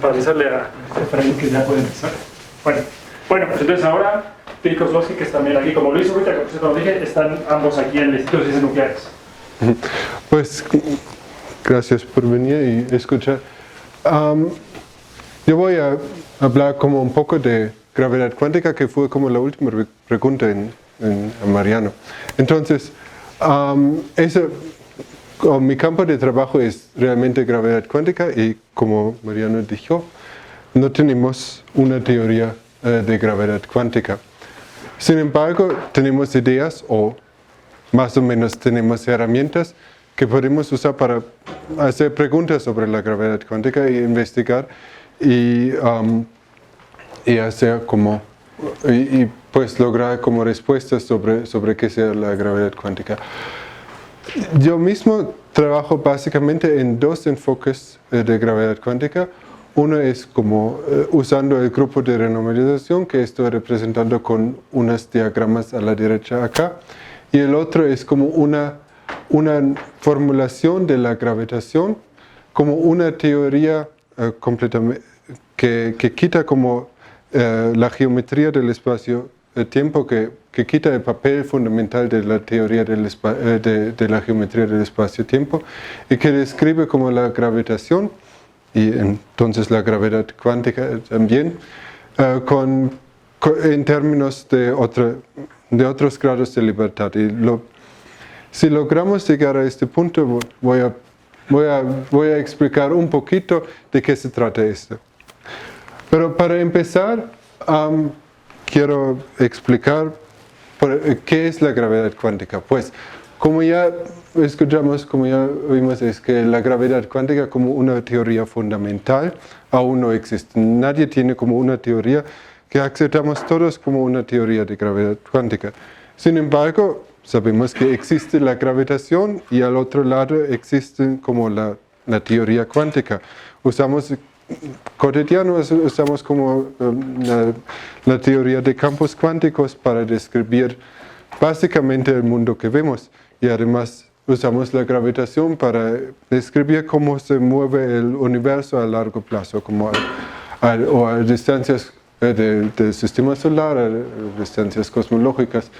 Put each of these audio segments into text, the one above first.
para avisarle a Efraín que ya puede empezar. Bueno, pues entonces ahora Phil Kozlowski, que es también aquí, como lo hizo ahorita, que como dije, están ambos aquí en el Instituto de Ciencias Nucleares. Pues gracias por venir y escuchar. Yo voy a hablar como un poco de gravedad cuántica, que fue como la última pregunta a Mariano. Entonces, mi campo de trabajo es realmente gravedad cuántica y como Mariano dijo, no tenemos una teoría de gravedad cuántica. Sin embargo, tenemos ideas o más o menos tenemos herramientas que podemos usar para hacer preguntas sobre la gravedad cuántica e investigar y hacer como y pues lograr como respuestas sobre qué sea la gravedad cuántica. Yo mismo trabajo básicamente en dos enfoques de gravedad cuántica. Uno es como usando el grupo de renormalización que estoy representando con unos diagramas a la derecha acá, y el otro es como una formulación de la gravitación como una teoría completamente que quita como la geometría del espacio-tiempo, que quita el papel fundamental de la teoría de la geometría del espacio-tiempo y que describe como la gravitación y entonces la gravedad cuántica también en términos de otros grados de libertad. Y si logramos llegar a este punto, voy a explicar un poquito de qué se trata esto. Pero para empezar, quiero explicar qué es la gravedad cuántica. Pues, como ya escuchamos, como ya vimos, es que la gravedad cuántica como una teoría fundamental aún no existe. Nadie tiene como una teoría que aceptamos todos como una teoría de gravedad cuántica. Sin embargo, sabemos que existe la gravitación y al otro lado existe como la teoría cuántica. Usamos como la teoría de campos cuánticos para describir básicamente el mundo que vemos. Y además usamos la gravitación para describir cómo se mueve el universo a largo plazo, como a distancias del sistema solar, a distancias cosmológicas.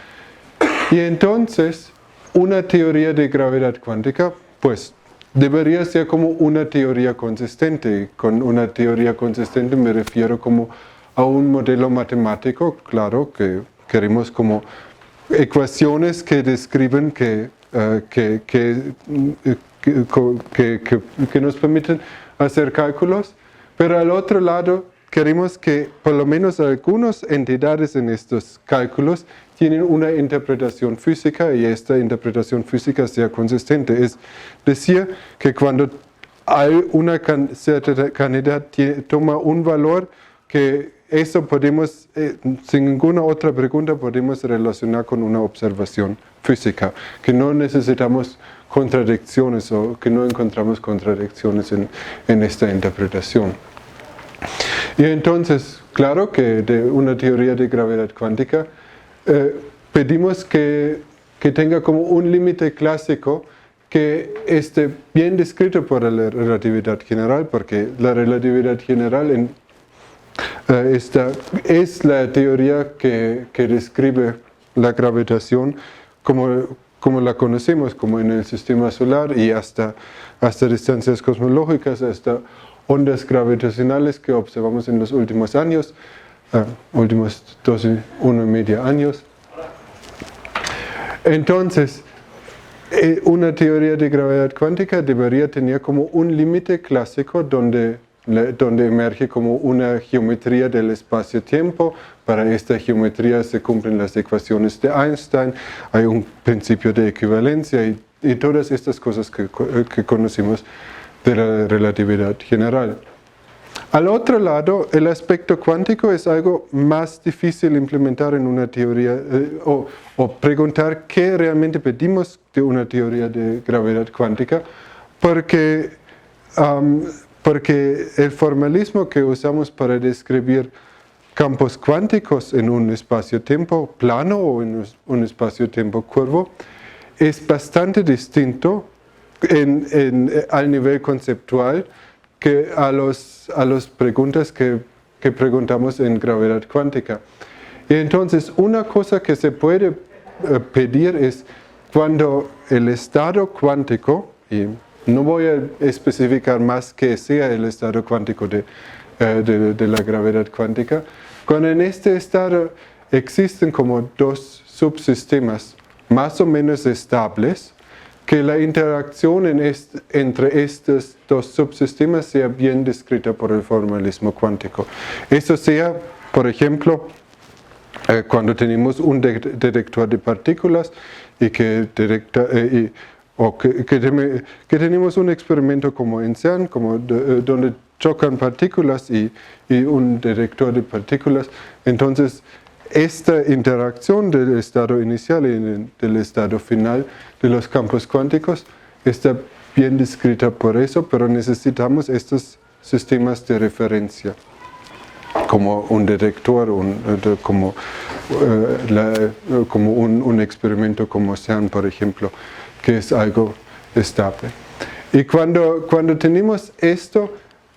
Y entonces, una teoría de gravedad cuántica, pues, debería ser como una teoría consistente. Con una teoría consistente me refiero como a un modelo matemático, claro, que queremos como ecuaciones que describen que nos permiten hacer cálculos, pero al otro lado queremos que por lo menos algunas entidades en estos cálculos tienen una interpretación física y esta interpretación física sea consistente. Es decir, que cuando hay una cierta cantidad toma un valor, que eso podemos, sin ninguna otra pregunta, podemos relacionar con una observación física, que no necesitamos contradicciones o que no encontramos contradicciones en esta interpretación. Y entonces, claro que de una teoría de gravedad cuántica pedimos que tenga como un límite clásico que esté bien descrito por la relatividad general, porque la relatividad general es la teoría que describe la gravitación como la conocemos, como en el sistema solar y hasta distancias cosmológicas, hasta ondas gravitacionales que observamos en los últimos años, últimos 1,5 años. Entonces, una teoría de gravedad cuántica debería tener como un límite clásico donde emerge como una geometría del espacio-tiempo. Para esta geometría se cumplen las ecuaciones de Einstein, hay un principio de equivalencia y todas estas cosas que conocimos de la relatividad general. Al otro lado, el aspecto cuántico es algo más difícil de implementar en una teoría o preguntar qué realmente pedimos de una teoría de gravedad cuántica, porque el formalismo que usamos para describir campos cuánticos en un espacio-tiempo plano o en un espacio-tiempo curvo es bastante distinto al nivel conceptual que a las preguntas que preguntamos en gravedad cuántica. Y entonces, una cosa que se puede pedir es cuando el estado cuántico, y no voy a especificar más que sea el estado cuántico de la gravedad cuántica, cuando en este estado existen como dos subsistemas más o menos estables, que la interacción entre estos dos subsistemas sea bien descrita por el formalismo cuántico. Eso sea, por ejemplo, cuando tenemos un detector de partículas y que tenemos un experimento como en CERN, donde chocan partículas y un detector de partículas. Entonces, esta interacción del estado inicial y del estado final de los campos cuánticos está bien descrita por eso, pero necesitamos estos sistemas de referencia, como un detector, como un experimento como CERN, por ejemplo, que es algo estable. Y cuando tenemos esto,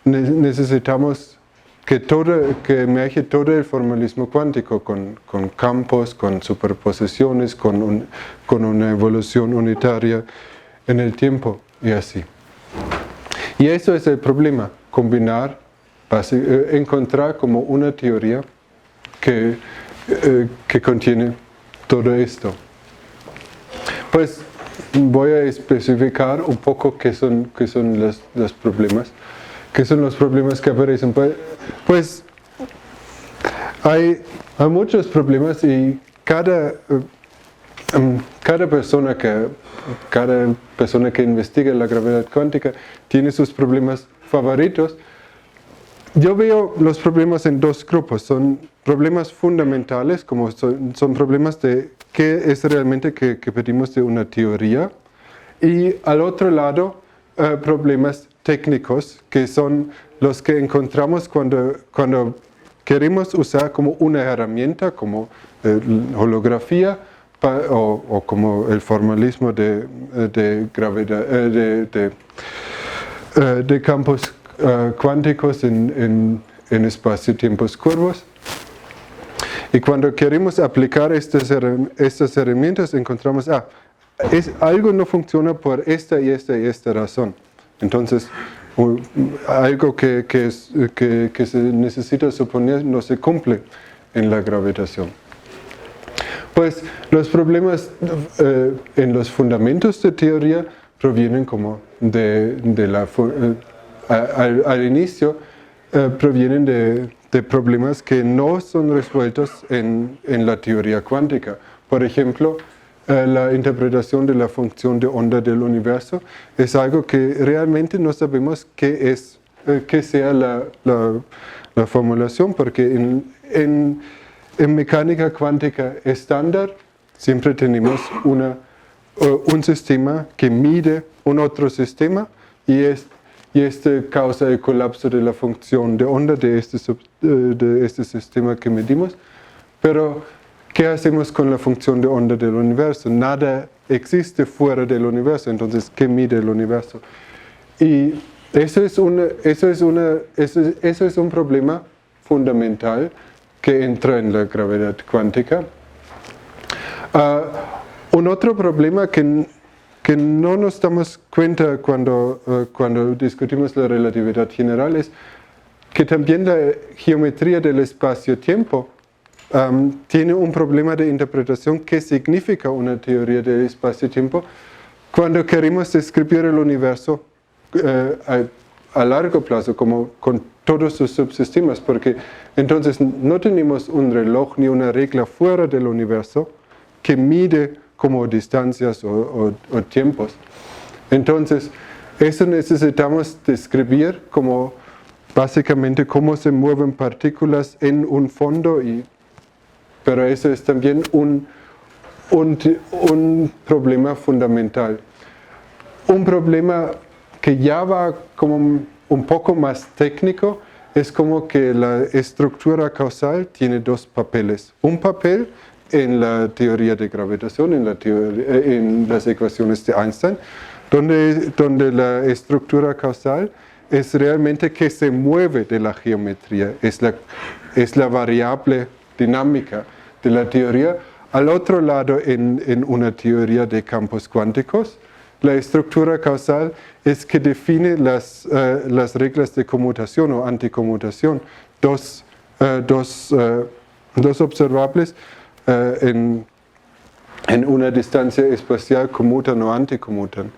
necesitamos que emerge todo el formalismo cuántico con campos, con superposiciones, con una evolución unitaria en el tiempo y así. Y eso es el problema, encontrar como una teoría que contiene todo esto. Pues voy a especificar un poco qué son los problemas. ¿Qué son los problemas que aparecen? Pues hay muchos problemas y cada persona que investiga la gravedad cuántica tiene sus problemas favoritos. Yo veo los problemas en dos grupos. Son problemas fundamentales, como son problemas de qué es realmente que pedimos de una teoría. Y al otro lado, problemas técnicos, que son los que encontramos cuando queremos usar como una herramienta, como holografía, o como el formalismo de gravedad, de campos cuánticos en espacio-tiempos curvos. Y cuando queremos aplicar estas herramientas, encontramos, algo no funciona por esta y esta razón. Entonces, algo que se necesita suponer no se cumple en la gravitación. Pues los problemas en los fundamentos de teoría provienen como al inicio provienen de problemas que no son resueltos en la teoría cuántica. Por ejemplo, la interpretación de la función de onda del universo es algo que realmente no sabemos qué sea la formulación, porque en mecánica cuántica estándar siempre tenemos un sistema que mide un otro sistema y este causa el colapso de la función de onda de este sistema que medimos. Pero ¿qué hacemos con la función de onda del universo? Nada existe fuera del universo, entonces, ¿qué mide el universo? Y eso es un problema fundamental que entra en la gravedad cuántica. Un otro problema que no nos damos cuenta cuando discutimos la relatividad general es que también la geometría del espacio-tiempo tiene un problema de interpretación. ¿Qué significa una teoría del espacio-tiempo? Cuando queremos describir el universo a largo plazo, como con todos sus subsistemas, porque entonces no tenemos un reloj ni una regla fuera del universo que mide como distancias o tiempos. Entonces, eso necesitamos describir como básicamente cómo se mueven partículas en un fondo, pero eso es también un problema fundamental. Un problema que ya va como un poco más técnico es como que la estructura causal tiene dos papeles. Un papel en la teoría de gravitación, en las ecuaciones de Einstein, donde la estructura causal es realmente que se mueve de la geometría, es la variable dinámica de la teoría. Al otro lado, en una teoría de campos cuánticos, la estructura causal es que define las reglas de conmutación o anticonmutación, dos observables en una distancia espacial conmutan o anticonmutan.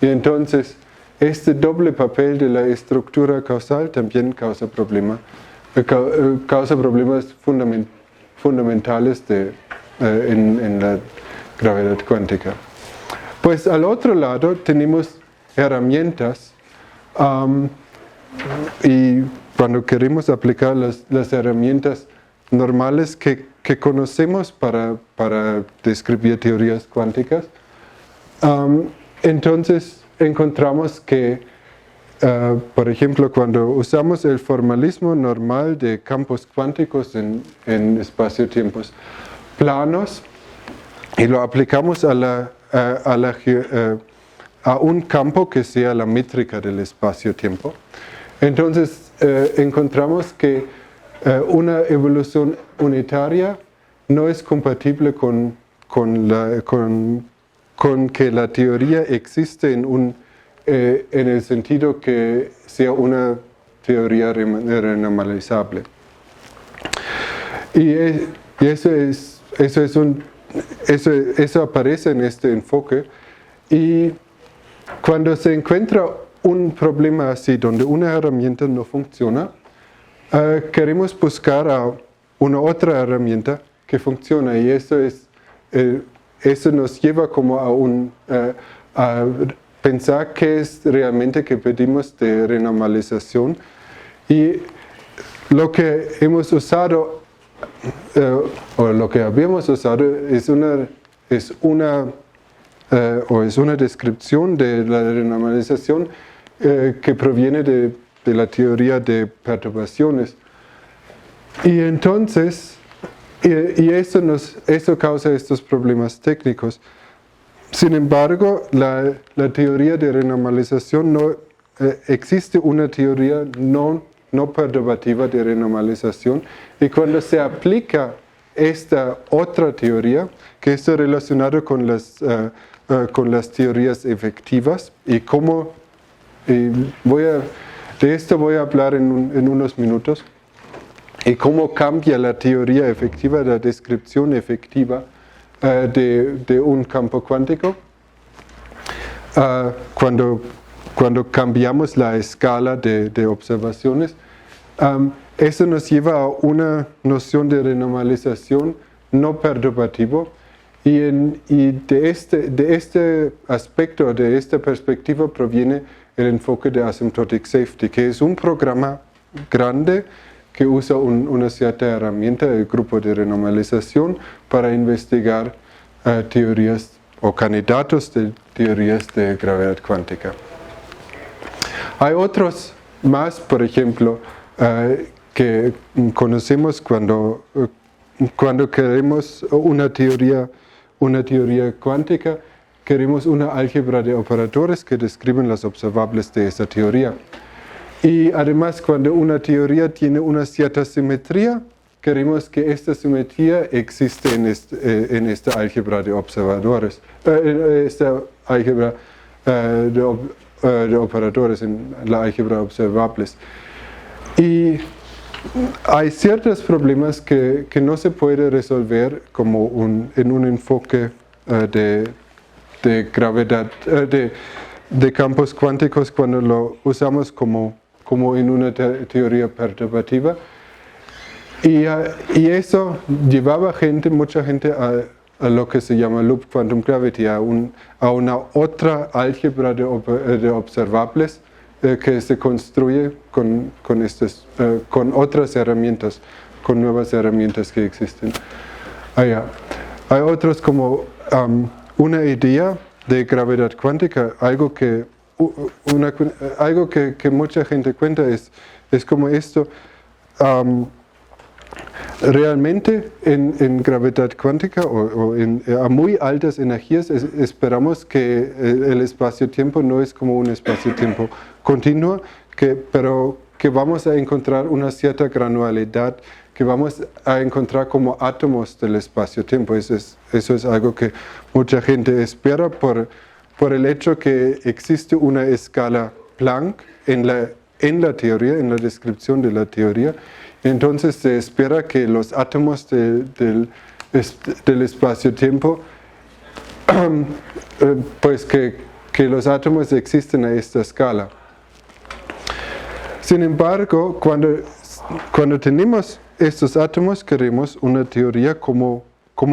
Y entonces, este doble papel de la estructura causal también causa problemas fundamentales en la gravedad cuántica. Pues al otro lado tenemos herramientas y cuando queremos aplicar las herramientas normales que conocemos para describir teorías cuánticas, entonces encontramos que, por ejemplo, cuando usamos el formalismo normal de campos cuánticos en espacio-tiempos planos y lo aplicamos a un campo que sea la métrica del espacio-tiempo, entonces encontramos que una evolución unitaria no es compatible con que la teoría existe en el sentido que sea una teoría renormalizable. Y eso aparece en este enfoque. Y cuando se encuentra un problema así, donde una herramienta no funciona, queremos buscar a una otra herramienta que funciona. Y eso nos lleva como a pensar qué es realmente que pedimos de renormalización. Y lo que hemos usado, o lo que habíamos usado, es una descripción de la renormalización que proviene de la teoría de perturbaciones. Y entonces, eso causa estos problemas técnicos. Sin embargo, la teoría de renormalización existe una teoría no perturbativa de renormalización, y cuando se aplica esta otra teoría, que está relacionada con las teorías efectivas, de esto voy a hablar en unos minutos, y cómo cambia la teoría efectiva, la descripción efectiva de un campo cuántico cuando cambiamos la escala de observaciones. Eso nos lleva a una noción de renormalización no perturbativo, y de este aspecto, de esta perspectiva, proviene el enfoque de Asymptotic Safety, que es un programa grande que usa una cierta herramienta, el grupo de renormalización, para investigar teorías o candidatos de teorías de gravedad cuántica. Hay otros más, por ejemplo, que conocemos cuando queremos una teoría cuántica, queremos una álgebra de operadores que describen las observables de esa teoría. Y además, cuando una teoría tiene una cierta simetría, queremos que esta simetría existe en esta álgebra de observadores, esta álgebra de operadores, en la álgebra de observables. Y hay ciertos problemas que no se puede resolver como en un enfoque de gravedad, de campos cuánticos, cuando lo usamos como en una teoría perturbativa. Y eso llevaba mucha gente a lo que se llama Loop Quantum Gravity, a una otra álgebra de observables que se construye con otras herramientas, con nuevas herramientas que existen. Hay otros como una idea de gravedad cuántica, algo que mucha gente cuenta es como esto. Realmente en gravedad cuántica o a muy altas energías esperamos que el espacio-tiempo no es como un espacio-tiempo continuo, pero que vamos a encontrar una cierta granularidad, que vamos a encontrar como átomos del espacio-tiempo. Eso es algo que mucha gente espera por el hecho que existe una escala Planck en la teoría, en la descripción de la teoría. Entonces se espera que los átomos del espacio-tiempo, pues que los átomos existen a esta escala. Sin embargo, cuando tenemos estos átomos, queremos una teoría cómo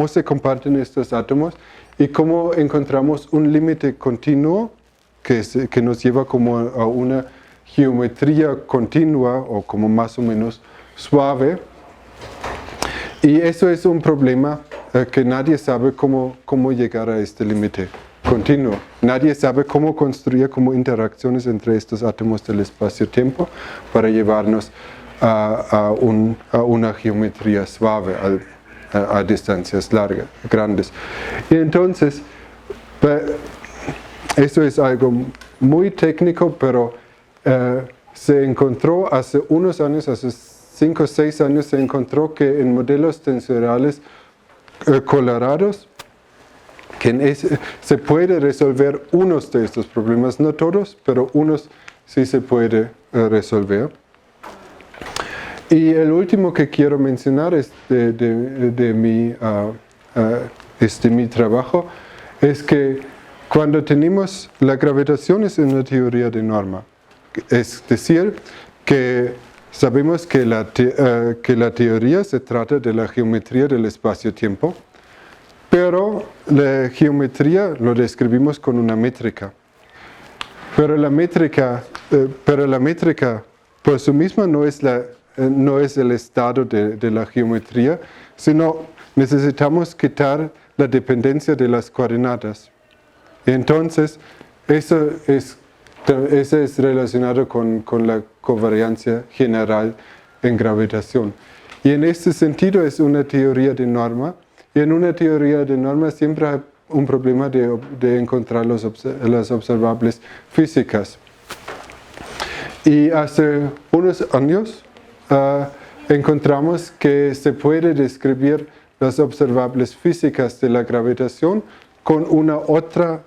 se comparten estos átomos y cómo encontramos un límite continuo que nos lleva como a una geometría continua o como más o menos suave. Y eso es un problema que nadie sabe cómo llegar a este límite continuo. Nadie sabe cómo construir como interacciones entre estos átomos del espacio-tiempo para llevarnos a una geometría suave, a distancias largas, grandes. Y entonces, eso es algo muy técnico, pero se encontró hace unos años, hace 5 o 6 años, se encontró que en modelos tensoriales colorados, que se puede resolver unos de estos problemas, no todos, pero unos sí se puede resolver. Y el último que quiero mencionar es de mi trabajo, es que cuando tenemos la gravitación es una teoría de norma, es decir, que sabemos que la teoría se trata de la geometría del espacio-tiempo, pero la geometría lo describimos con una métrica. Pero la métrica por sí misma no es el estado de la geometría, sino necesitamos quitar la dependencia de las coordenadas. Entonces, eso es relacionado con la covariancia general en gravitación. Y en este sentido es una teoría de norma, y en una teoría de norma siempre hay un problema de encontrar las observables físicas. Y hace unos años encontramos que se puede describir las observables físicas de la gravitación con una otra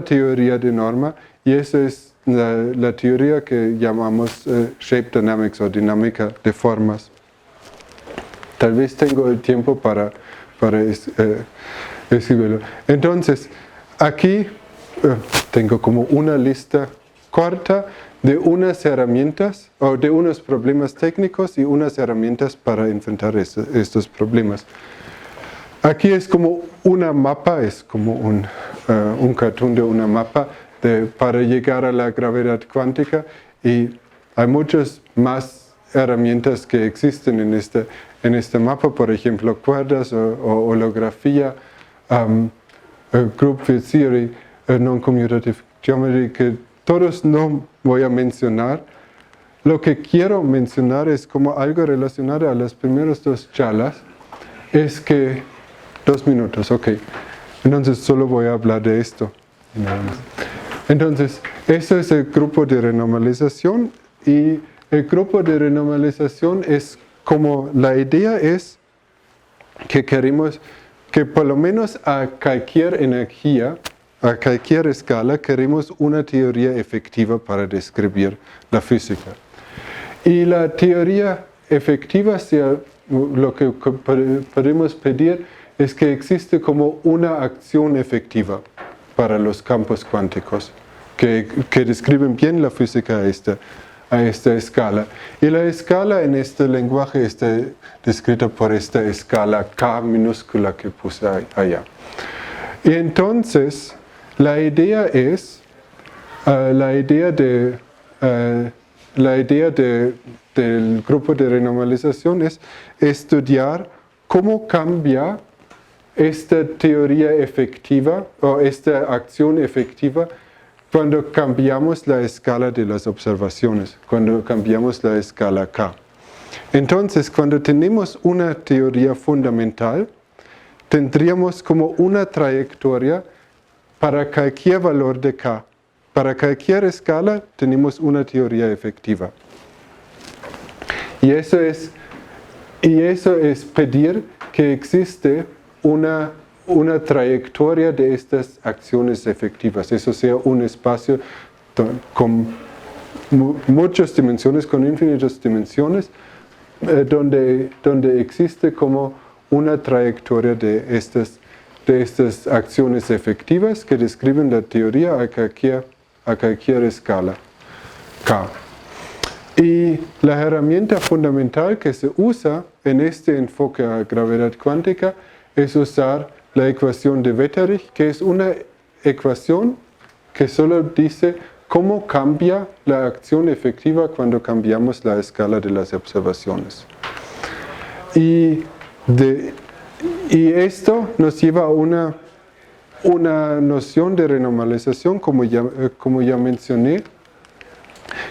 teoría de norma, y esa es la teoría que llamamos Shape Dynamics o dinámica de formas. Tal vez tengo el tiempo para escribirlo. Entonces, aquí tengo como una lista corta de unas herramientas o de unos problemas técnicos y unas herramientas para enfrentar estos problemas. Aquí es como una mapa, es como un cartoon de una mapa para llegar a la gravedad cuántica, y hay muchas más herramientas que existen en este mapa, por ejemplo, cuerdas o holografía, Group Field Theory, Non-Commutative Geometry, que todos no voy a mencionar. Lo que quiero mencionar es como algo relacionado a las primeras 2 charlas, es que 2 minutos, ok. Entonces solo voy a hablar de esto. Entonces, este es el grupo de renormalización, y el grupo de renormalización es como la idea es que queremos que por lo menos a cualquier energía, a cualquier escala, queremos una teoría efectiva para describir la física. Y la teoría efectiva, lo que podemos pedir es que existe como una acción efectiva para los campos cuánticos que describen bien la física a esta escala. Y la escala en este lenguaje está descrita por esta escala K minúscula que puse allá. Y entonces, la idea del grupo de renormalización es estudiar cómo cambia esta teoría efectiva o esta acción efectiva cuando cambiamos la escala de las observaciones, cuando cambiamos la escala K. Entonces, cuando tenemos una teoría fundamental, tendríamos como una trayectoria para cualquier valor de K. para cualquier escala tenemos una teoría efectiva. Y eso es pedir que existe una trayectoria de estas acciones efectivas. Eso sea un espacio con muchas dimensiones, con infinitas dimensiones, donde existe como una trayectoria de estas acciones efectivas que describen la teoría a cualquier escala K. Y la herramienta fundamental que se usa en este enfoque a gravedad cuántica es usar la ecuación de Wetterich, que es una ecuación que solo dice cómo cambia la acción efectiva cuando cambiamos la escala de las observaciones. Y esto nos lleva a una noción de renormalización, como ya mencioné,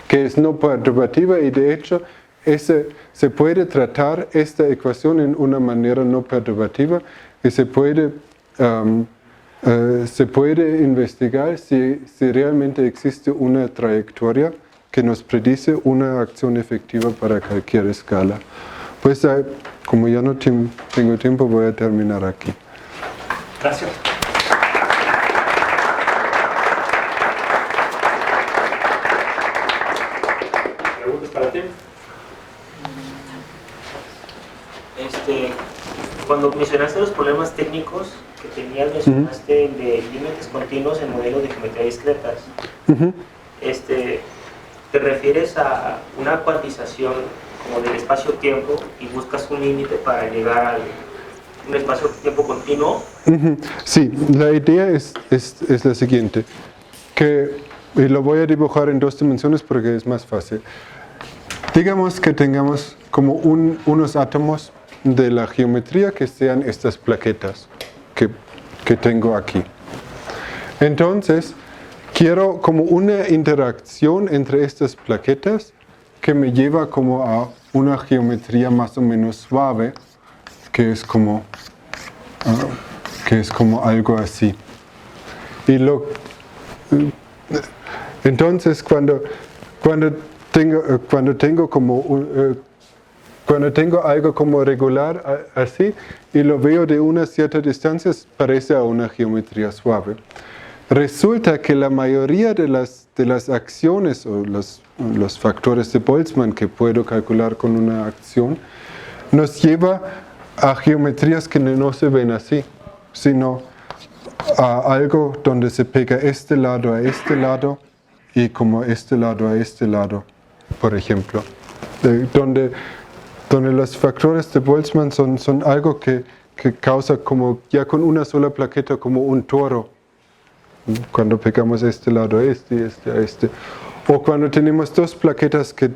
que es no perturbativa, y de hecho se puede tratar esta ecuación en una manera no perturbativa, y se puede investigar si realmente existe una trayectoria que nos predice una acción efectiva para cualquier escala. Pues como ya no tengo tiempo, voy a terminar aquí. Gracias. ¿Preguntas para ti? Cuando mencionaste los problemas técnicos que tenías, mencionaste de límites continuos en modelos de geometría discretas. ¿Te refieres a una cuantización como del espacio-tiempo y buscas un límite para llegar a un espacio-tiempo continuo? Sí, la idea es la siguiente, y lo voy a dibujar en 2 dimensiones porque es más fácil. Digamos que tengamos como unos átomos de la geometría que sean estas plaquetas que tengo aquí. Entonces, quiero como una interacción entre estas plaquetas que me lleva como a una geometría más o menos suave, que es como algo así. Entonces, cuando tengo algo como regular así y lo veo de una cierta distancia, parece a una geometría suave. Resulta que la mayoría de las acciones o los factores de Boltzmann que puedo calcular con una acción nos lleva a geometrías que no se ven así, sino a algo donde se pega este lado a este lado y como este lado a este lado, por ejemplo. Donde los factores de Boltzmann son algo que causa como ya con una sola plaqueta como un toro. Cuando pegamos este lado a este y este a este. O cuando tenemos 2 plaquetas que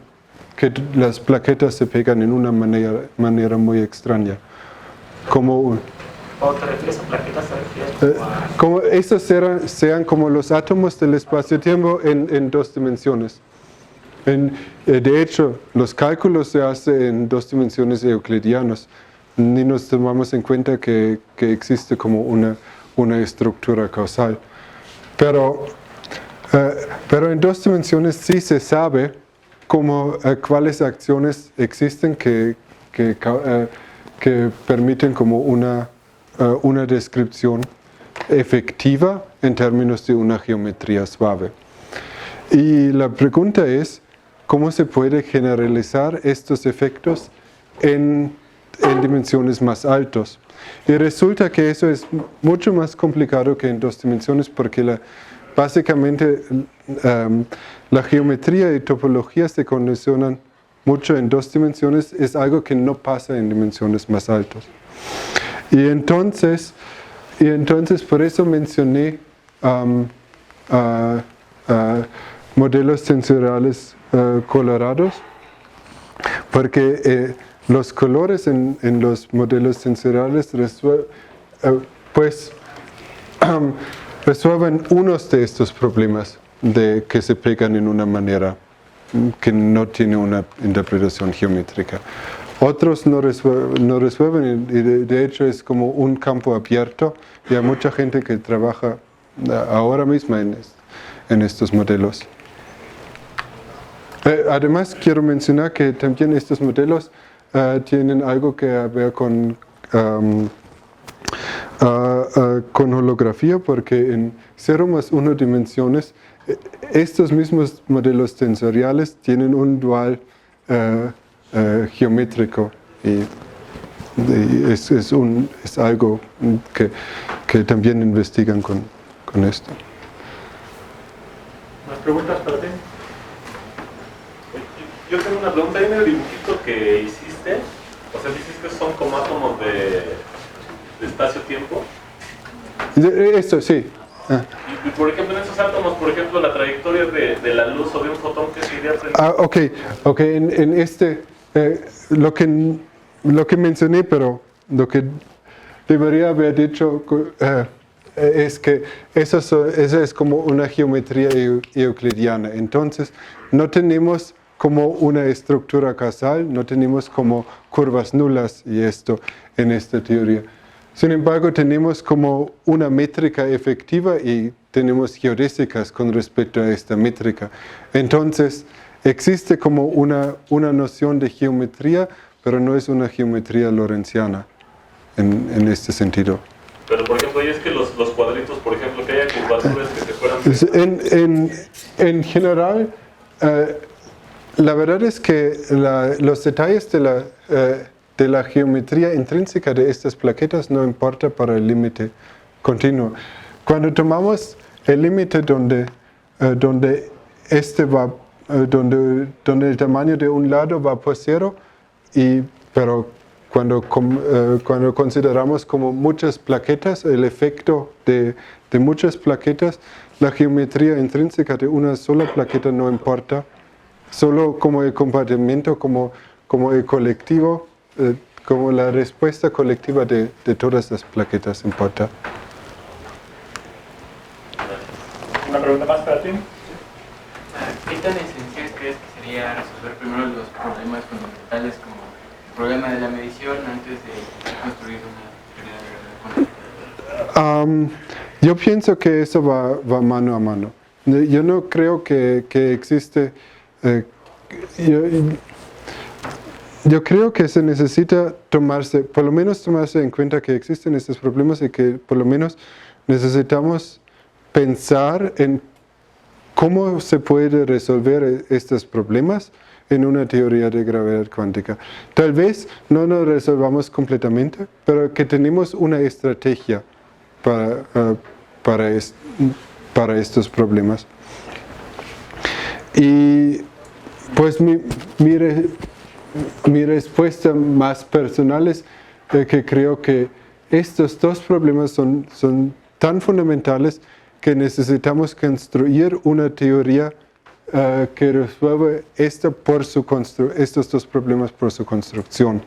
las plaquetas se pegan en una manera muy extraña. Como ¿Cuando te refieres a plaquetas, te refieres como estos sean como los átomos del espacio-tiempo en 2 dimensiones. De hecho, los cálculos se hacen en 2 dimensiones euclidianas. Ni nos tomamos en cuenta que existe como una estructura causal. Pero en 2 dimensiones sí se sabe cuáles acciones existen que permiten como una descripción efectiva en términos de una geometría suave. Y la pregunta es, ¿cómo se puede generalizar estos efectos en dimensiones más altas? Y resulta que eso es mucho más complicado que en 2 dimensiones porque básicamente la geometría y topología se condicionan mucho en 2 dimensiones, es algo que no pasa en dimensiones más altas. Y entonces por eso mencioné modelos tensoriales colorados, porque los colores en los modelos tensoriales resuelven unos de estos problemas de que se pegan en una manera que no tiene una interpretación geométrica. Otros no resuelven, y de hecho es como un campo abierto, y hay mucha gente que trabaja ahora mismo en estos modelos. Además, quiero mencionar que también estos modelos tienen algo que ver con holografía, porque en 0 más 1 dimensiones, estos mismos modelos tensoriales tienen un dual geométrico y es algo que también investigan con esto. ¿Más preguntas para ti? Yo tengo una pregunta. Ahí en el dibujito que hiciste, o sea, dices que son como átomos de espacio-tiempo. Esto sí. Y por ejemplo, en esos átomos, por ejemplo, la trayectoria de la luz o de un fotón que se iría aprendiendo. Ok. En este, lo que mencioné, pero lo que debería haber dicho es que esa es como una geometría euclidiana. Entonces, no tenemos como una estructura causal, no tenemos como curvas nulas y esto en esta teoría. Sin embargo, tenemos como una métrica efectiva y tenemos heurísticas con respecto a esta métrica. Entonces, existe como una noción de geometría, pero no es una geometría lorentziana en este sentido. Pero, por ejemplo, ahí es que los cuadritos, por ejemplo, que haya curvaturas que se fueran... En general, la verdad es que los detalles de la geometría intrínseca de estas plaquetas no importa para el límite continuo. Cuando tomamos el límite donde el tamaño de un lado va por 0, pero cuando consideramos como muchas plaquetas, el efecto de muchas plaquetas, la geometría intrínseca de una sola plaqueta no importa, solo como el comportamiento, como el colectivo, como la respuesta colectiva de todas las plaquetas importa. ¿Una pregunta más para ti? ¿Qué tan esencial crees que sería resolver primero los problemas fundamentales como el problema de la medición antes de construir una teoría de verdad? Yo pienso que eso va mano a mano. Yo no creo que existe... Yo creo que se necesita por lo menos tomarse en cuenta que existen estos problemas y que por lo menos necesitamos pensar en cómo se puede resolver estos problemas en una teoría de gravedad cuántica. Tal vez no lo resolvamos completamente, pero que tenemos una estrategia para estos problemas. Y pues mi respuesta más personal es que creo que estos dos problemas son tan fundamentales que necesitamos construir una teoría que resuelva estos dos problemas por su construcción.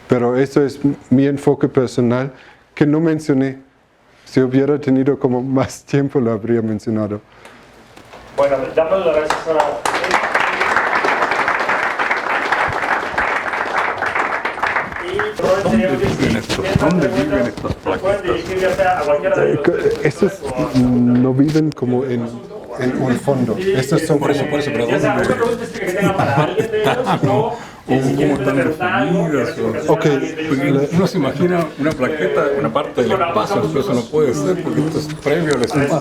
Pero eso es mi enfoque personal que no mencioné. Si hubiera tenido como más tiempo lo habría mencionado. Bueno, damos las gracias a... ¿Dónde viven estas placas? Estos no viven como en un fondo. Estos son Por eso, pero ¿dónde? ¿Cómo están definidas? Ok. Uno se imagina una plaqueta, una parte del espacio, pero eso no puede ser porque esto es previo al espacio.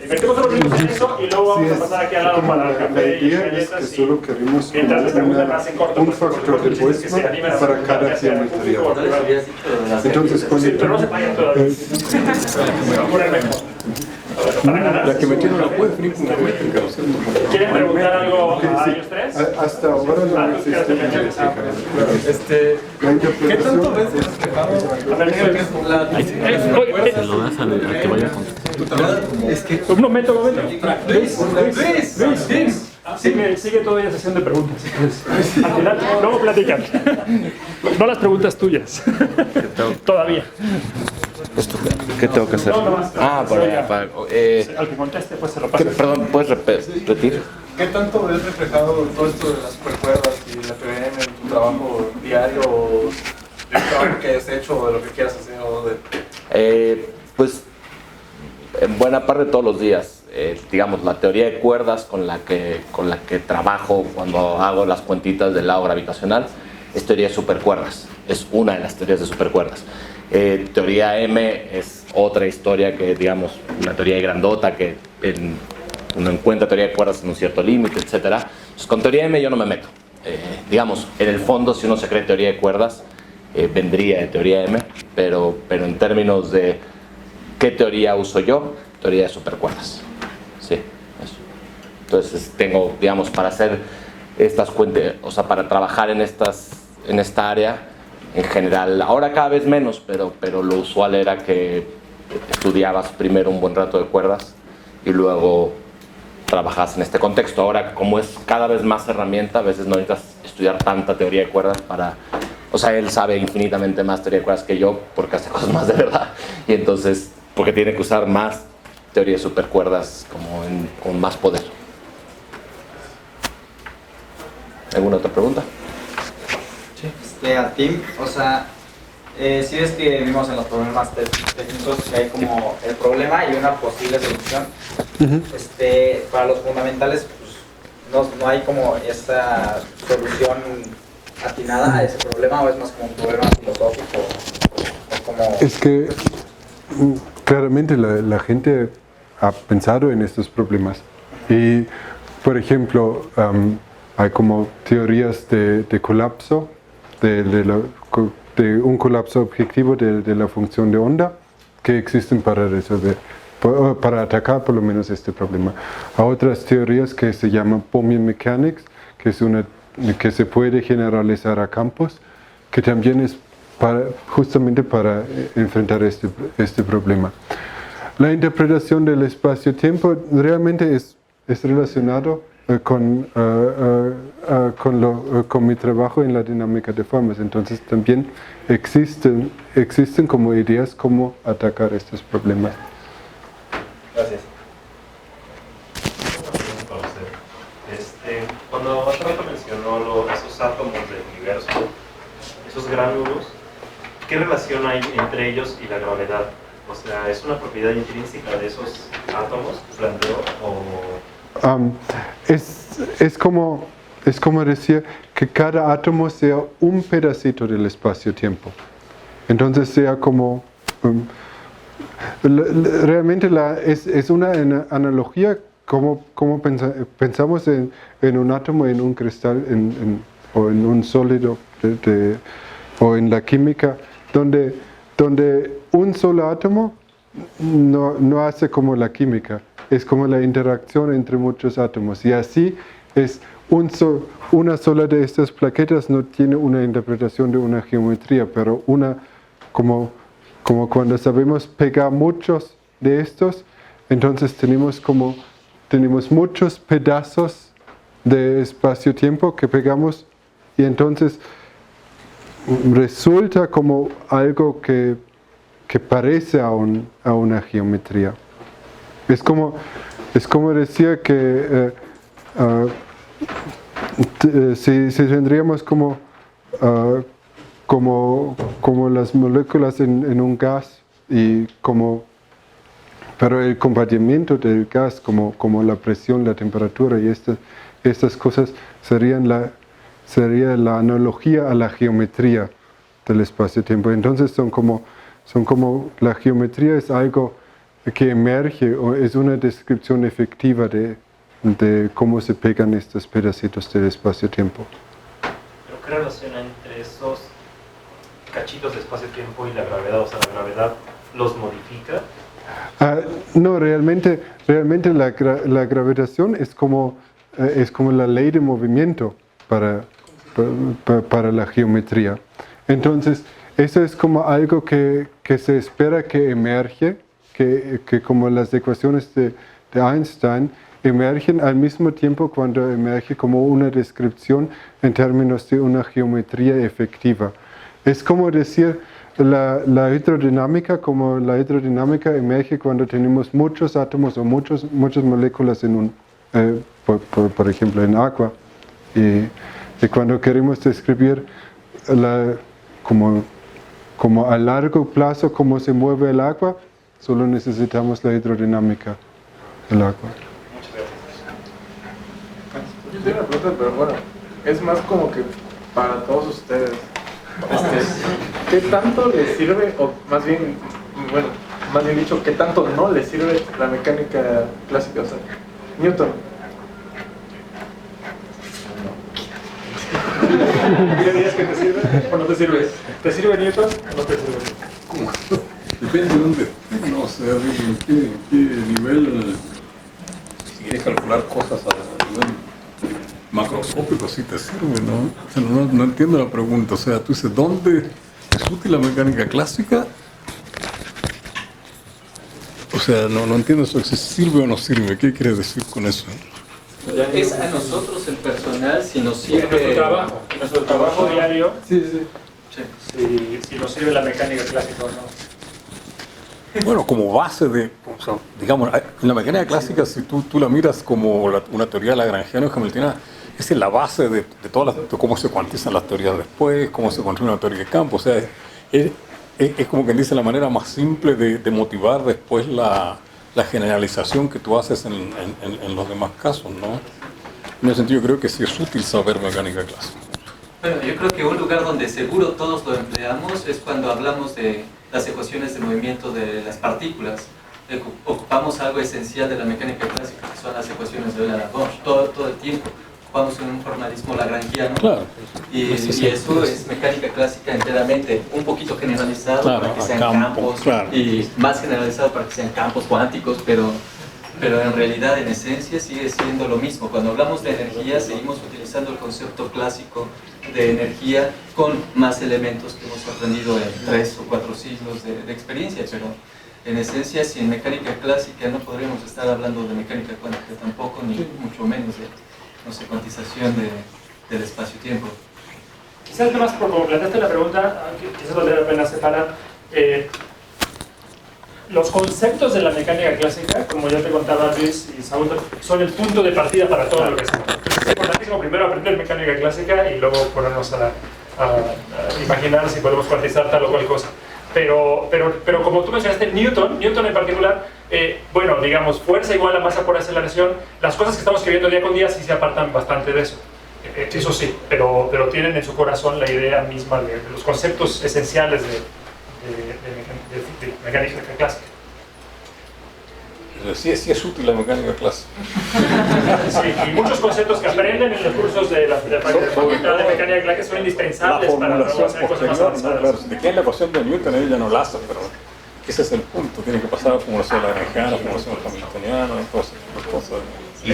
Metemos unos minutos en eso y luego vamos a pasar aquí al lado para el La café y idea es que galletas. solo queremos Mientras les preguntan más en corto, un pues, factor de Boltzmann para cada geometría. Entonces, Pero no se vayan todavía. Se va a poner mejor. La que metieron la puede definir como métrica, ¿no es cierto? ¿Quieren preguntar algo a ellos tres? hasta ahora no existe una métrica. La interpretación tanto ves Lo das al que vaya con... Un momento. Luis. Sigue todavía sesión de preguntas. Al final, luego platican. No las preguntas tuyas. Todavía. ¿Qué tengo que hacer? Al que conteste, pues se lo pasa. Perdón, ¿puedes repetir? ¿Qué tanto ves reflejado todo esto de las supercuerdas y la PBM en tu trabajo diario, del trabajo que has hecho o de lo que quieras hacer? Pues en buena parte todos los días. digamos, la teoría de cuerdas con la que trabajo cuando hago las cuentitas del lado gravitacional es teoría de supercuerdas. Es una de las teorías de supercuerdas. Teoría M es otra historia que, digamos, una teoría grandota que uno encuentra teoría de cuerdas en un cierto límite, etc. Entonces, con teoría M yo no me meto. Digamos, en el fondo, si uno se cree teoría de cuerdas, vendría de teoría M, pero en términos de qué teoría uso yo, teoría de supercuerdas. Sí, eso. Entonces, tengo, digamos, para hacer estas cuentas, o sea, para trabajar en esta área, en general, ahora cada vez menos, pero lo usual era que estudiabas primero un buen rato de cuerdas y luego trabajas en este contexto. Ahora, como es cada vez más herramienta, a veces no necesitas estudiar tanta teoría de cuerdas para... O sea, él sabe infinitamente más teoría de cuerdas que yo porque hace cosas más de verdad. Y entonces, porque tiene que usar más teoría de supercuerdas como con más poder. ¿Alguna otra pregunta? A Tim, o sea, si ves que vimos en los problemas técnicos que hay como el problema y una posible solución. Para los fundamentales, pues, no hay como esa solución atinada a ese problema, o es más como un problema filosófico, o como... Es que claramente la gente ha pensado en estos problemas y, por ejemplo, hay como teorías de colapso, de un colapso objetivo de la función de onda que existen para resolver, para atacar por lo menos este problema. Hay otras teorías que se llaman Bohmian Mechanics, que se puede generalizar a campos, que también es justamente para enfrentar este problema. La interpretación del espacio-tiempo realmente es relacionado con mi trabajo en la dinámica de formas. Entonces también existen como ideas cómo atacar estos problemas. Gracias. Cuando Ashwata mencionó esos átomos del universo, esos gránulos, ¿qué relación hay entre ellos y la gravedad? O sea, ¿es una propiedad intrínseca de esos átomos, planteó, o...? Es como decir que cada átomo sea un pedacito del espacio-tiempo. Entonces sea como... realmente es una analogía como pensamos en un átomo, en un cristal, o en un sólido, o en la química, donde un solo átomo no hace como la química. Es como la interacción entre muchos átomos, y así es una sola de estas plaquetas no tiene una interpretación de una geometría, pero como cuando sabemos pegar muchos de estos, entonces tenemos muchos pedazos de espacio-tiempo que pegamos, y entonces resulta como algo que parece a una geometría. Es como decir que si tendríamos como las moléculas en un gas, pero el compartimiento del gas, como la presión, la temperatura y estas cosas sería la analogía a la geometría del espacio-tiempo. Entonces son como la geometría es algo que emerge, o es una descripción efectiva de cómo se pegan estos pedacitos del espacio-tiempo. ¿Pero qué relación hay entre esos cachitos de espacio-tiempo y la gravedad? O sea, ¿la gravedad los modifica? No, realmente la gravitación es como la ley de movimiento para la geometría. Entonces, eso es como algo que se espera que emerge, que como las ecuaciones de Einstein emergen al mismo tiempo cuando emerge como una descripción en términos de una geometría efectiva. Es como decir la hidrodinámica, como la hidrodinámica emerge cuando tenemos muchos átomos o muchas moléculas por ejemplo en agua, y cuando queremos describir como a largo plazo cómo se mueve el agua, solo necesitamos la hidrodinámica. el agua. Muchas gracias. Yo tengo una pregunta, pero bueno, es más como que para todos ustedes. ¿Qué tanto les sirve, o más bien, bueno, más bien dicho, qué tanto no les sirve la mecánica clásica? O sea, Newton. ¿Qué dirías que te sirve o no te sirve? ¿Te sirve Newton o no te sirve? Depende de dónde, no sé, en qué nivel, si quieres calcular cosas a nivel macroscópico, sí te sirve, ¿no? O sea, no entiendo la pregunta, o sea, tú dices, ¿dónde es útil la mecánica clásica? O sea, no entiendo eso, si sirve o no sirve, ¿qué quieres decir con eso? Es a nosotros el personal si nos sirve nuestro trabajo diario, Sí. si nos sirve la mecánica clásica o no. Bueno, como base de, o sea, digamos, en la mecánica clásica, si tú la miras como una teoría lagrangiana o hamiltoniana, esa es la base de todas de cómo se cuantizan las teorías después, cómo se construye una teoría de campo. O sea, es como quien dice la manera más simple de motivar después la generalización que tú haces en los demás casos, ¿no? En ese sentido, creo que sí es útil saber mecánica clásica. Bueno, yo creo que un lugar donde seguro todos lo empleamos es cuando hablamos de las ecuaciones de movimiento de las partículas. Ocupamos algo esencial de la mecánica clásica, que son las ecuaciones de Euler-Lagrange, todo el tiempo. Ocupamos un formalismo lagrangiano. Claro. Y eso es mecánica clásica enteramente, un poquito generalizado, claro, para que sean campos, claro. y más generalizado para que sean campos cuánticos, pero en realidad, en esencia, sigue siendo lo mismo. Cuando hablamos de energía, seguimos utilizando el concepto clásico de energía con más elementos que hemos aprendido en 3 o 4 siglos de experiencia, pero en esencia, sin mecánica clásica no podríamos estar hablando de mecánica cuántica tampoco, ni mucho menos de, no sé, cuantización del espacio-tiempo. Quizás además, por como planteaste la pregunta, quizás valdría la pena separar los conceptos de la mecánica clásica, como ya te contaba Luis y Saúl, son el punto de partida para todo lo que hacemos. Es importantísimo primero aprender mecánica clásica y luego ponernos a imaginar si podemos cuantizar tal o cual cosa. Pero como tú mencionaste, Newton en particular, bueno, digamos, fuerza igual a masa por aceleración, las cosas que estamos escribiendo día con día sí se apartan bastante de eso. Eso sí, pero tienen en su corazón la idea misma de los conceptos esenciales de mecánica clásica. Sí es útil la mecánica clásica. Sí, y muchos conceptos que aprenden en los cursos de la facultad de mecánica clásica son indispensables para luego hacer cosas más avanzadas. Claro, si te queda la ecuación de Newton, ella no la hace, pero ese es el punto. Tiene que pasar a formulación lagrangiana, formulación hamiltoniana, cosas. Y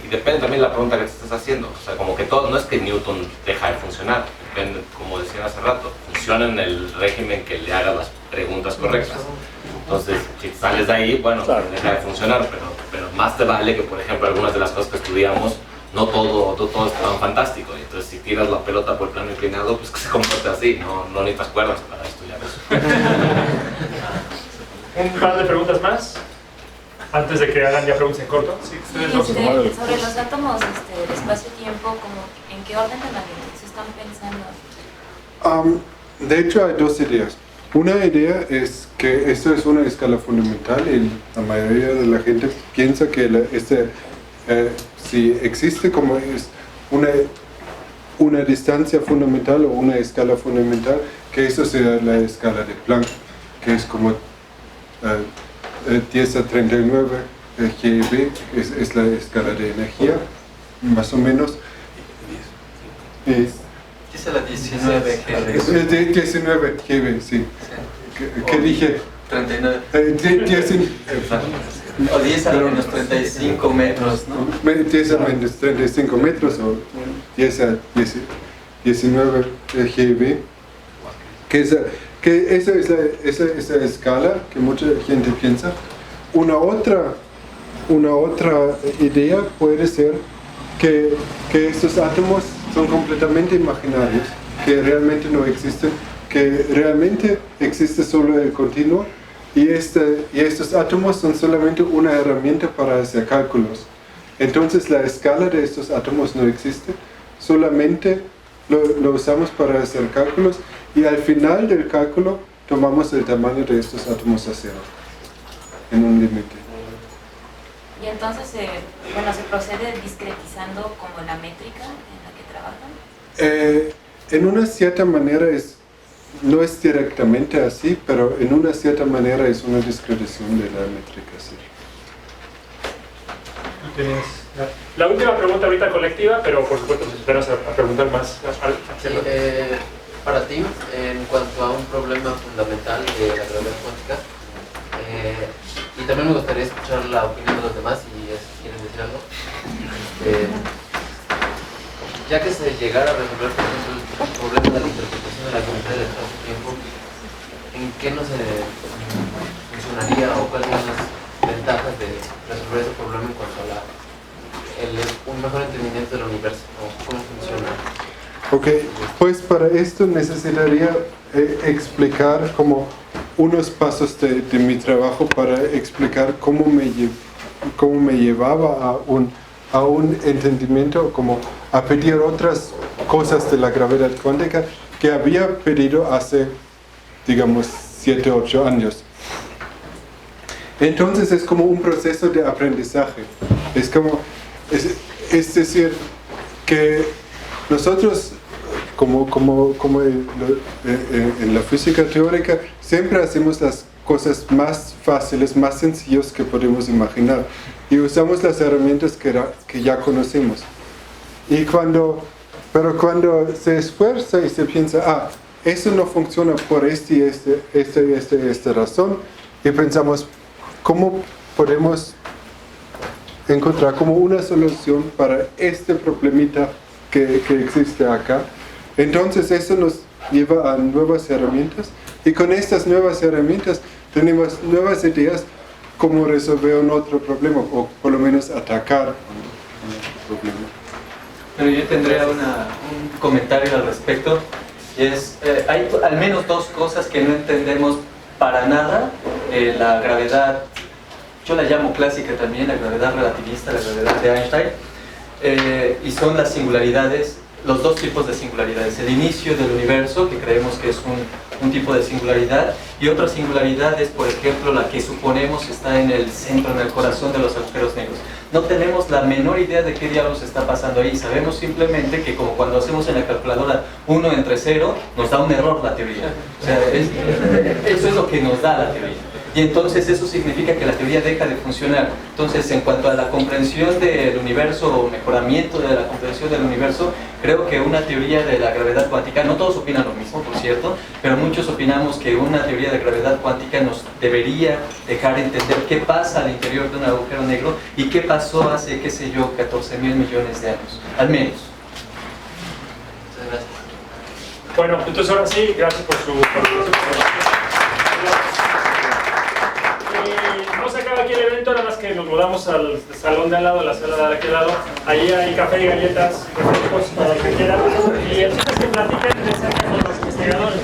depende también de la pregunta que te estás haciendo. O sea, como que todo, no es que Newton deja de funcionar. Depende, como decían hace rato, funciona en el régimen que le haga las preguntas correctas. Entonces, si sales de ahí, bueno, claro, deja de funcionar, pero más te vale que, por ejemplo, algunas de las cosas que estudiamos, no todo es tan fantástico. Y entonces, si tiras la pelota por el plano inclinado, pues que se comporte así, no necesitas cuerdas para estudiar eso. Un par de preguntas más, antes de que hagan ya preguntas en corto. Sí, sobre los átomos del espacio-tiempo, ¿en qué orden de magnitud se están pensando? De hecho, hay dos ideas. Una idea es que esto es una escala fundamental y la mayoría de la gente piensa que si existe como es una distancia fundamental o una escala fundamental, que eso sea la escala de Planck, que es como 10 a 39 GeV, es la escala de energía, más o menos. Es la 19 GeV. 19 GeV, sí. ¿Qué dije? 39. 10 o 10 a menos 35 metros, ¿no? 10 a menos 35 metros o 10 a 19 GeV. Que esa es esa escala que mucha gente piensa. Una otra idea puede ser que estos átomos son completamente imaginarios, que realmente no existen, que realmente existe solo el continuo y estos átomos son solamente una herramienta para hacer cálculos. Entonces la escala de estos átomos no existe, solamente lo usamos para hacer cálculos y al final del cálculo tomamos el tamaño de estos átomos a cero, en un límite. Y entonces, bueno, se procede discretizando como la métrica en la que trabajan. En una cierta manera no es directamente así, pero en una cierta manera es una discreción de la métrica, sí. La última pregunta ahorita colectiva, pero por supuesto nos esperas a preguntar más. Para ti, en cuanto a un problema fundamental de la gravedad cuántica, y también me gustaría escuchar la opinión de los demás si quieren decir algo. Ya que se llegara a resolver, por ejemplo, el problema de la interpretación de la geometría del espacio-tiempo, ¿en qué no se funcionaría o cuáles son las ventajas de resolver ese problema en cuanto a un mejor entendimiento del universo o cómo funciona? Ok, pues para esto necesitaría explicar como unos pasos de mi trabajo para explicar cómo me llevaba a un entendimiento, como a pedir otras cosas de la gravedad cuántica que había pedido hace, digamos, 7 o 8 años. Entonces es como un proceso de aprendizaje. Es decir, que nosotros, como en la física teórica, siempre hacemos las cosas más fáciles, más sencillas que podemos imaginar. Y usamos las herramientas que ya conocemos. Pero cuando se esfuerza y se piensa, eso no funciona por esta razón, y pensamos, ¿cómo podemos encontrar como una solución para este problemita que existe acá? Entonces eso nos lleva a nuevas herramientas, y con estas nuevas herramientas tenemos nuevas ideas cómo resolver un otro problema, o por lo menos atacar un problema. Pero yo tendría un comentario al respecto, y es, hay al menos dos cosas que no entendemos para nada. La gravedad, yo la llamo clásica también, la gravedad relativista, la gravedad de Einstein, y son las singularidades, los dos tipos de singularidades: el inicio del universo, que creemos que es un tipo de singularidad, y otra singularidad es, por ejemplo, la que suponemos está en el centro, en el corazón de los agujeros negros. No tenemos la menor idea de qué diablos está pasando ahí. Sabemos simplemente que, como cuando hacemos en la calculadora 1 entre 0, nos da un error la teoría. O sea, eso es lo que nos da la teoría. Y entonces eso significa que la teoría deja de funcionar. Entonces, en cuanto a la comprensión del universo o mejoramiento de la comprensión del universo, creo que una teoría de la gravedad cuántica, no todos opinan lo mismo, por cierto, pero muchos opinamos que una teoría de gravedad cuántica nos debería dejar entender qué pasa al interior de un agujero negro y qué pasó hace, qué sé yo, 14.000 millones de años, al menos. Muchas gracias. Bueno, entonces ahora sí, gracias por su no se acaba aquí el evento, nada más que nos mudamos al salón de al lado, a la sala de aquel lado. Ahí hay café y galletas, refrescos para el que quiera. Y el chiste es que platiquen y les sacan con los investigadores.